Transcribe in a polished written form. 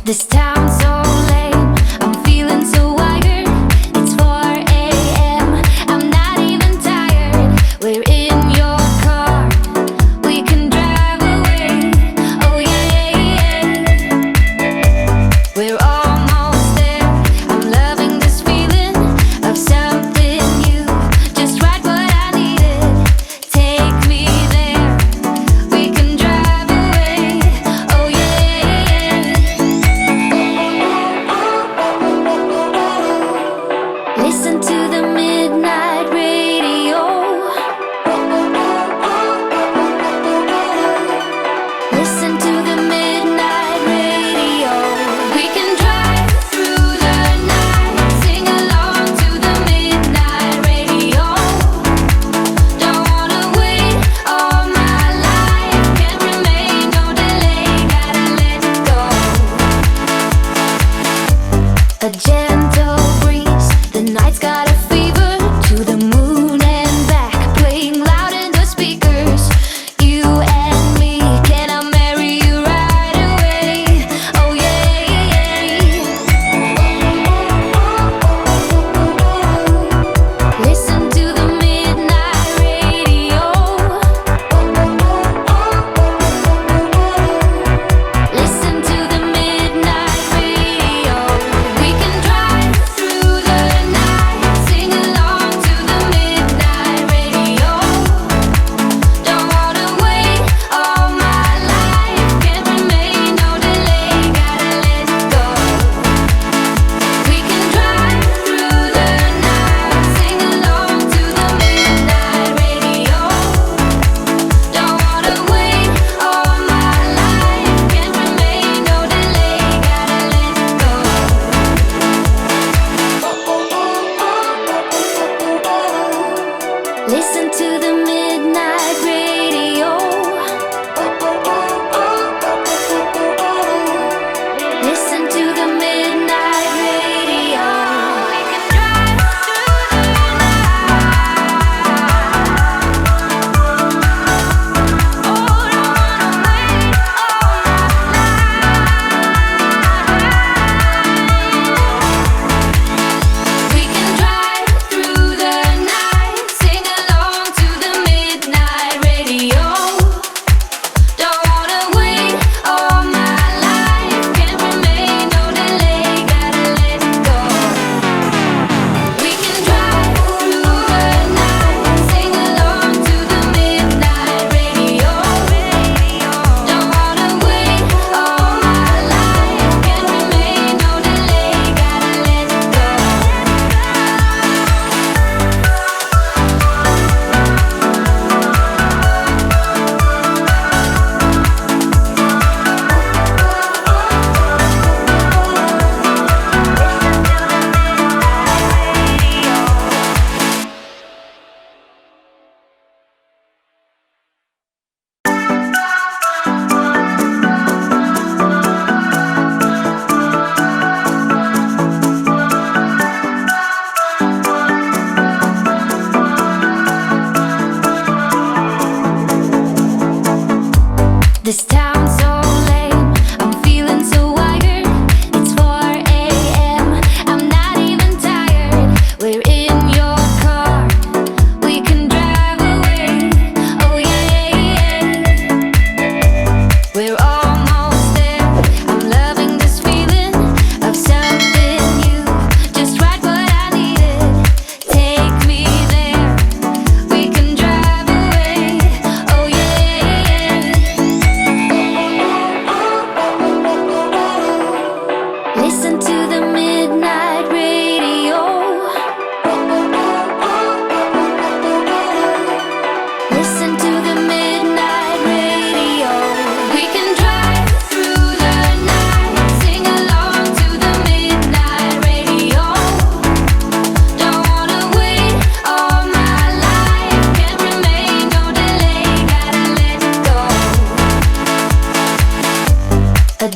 This town's so lame, I'm feeling so wired. It's 4 a.m., I'm not even tired. We're in your car, we can drive away. Oh yeah, we're almost there. I'm loving this feeling of something new. Just right what I needed. Take me there, we can drive away. Oh yeah. Listen to the midnight radio. Listen to the midnight radio. We can drive through the night, sing along to the midnight radio. Don't wanna wait all my life, can't remain, no delay, gotta let it go. A gentle breeze, the night's got a fever. To the moon and back, playing loud in the speakers. You and me, can I marry you right away? Oh yeah. Listen to the midnight radio. Listen to the midnight radio. We can drive through the night, sing along to the midnight radio. Don't wanna wait all my life, can't remain, no delay, gotta let it go. We can drive through the night, sing along to the midnight radio. Don't wanna wait all my life, can't remain, no delay, gotta let it go. Listen to the midnight radio. Listen to the midnight radio. We can drive through the night. Oh, don't wanna wait all my life. We can drive through the night, sing along to the midnight radio. Don't wanna wait all my life, can't remain, no delay, gotta let it go. We can drive through the night, sing along to the midnight radio. Don't wanna wait all my life, can't remain, no delay, gotta let it go. This town's so lame, I'm feeling so wired. It's 4 a.m., I'm not even tired. We're in your car, we can drive away. Oh yeah. We're almost there, I'm loving this feeling of something new. Just right what I needed. Take me there, we can drive away. Oh yeah. Listen to the midnight radio. Listen to the midnight radio. We can drive through the night, sing along to the midnight radio. Don't wanna wait all my life, can't remain, no delay, gotta let it go. A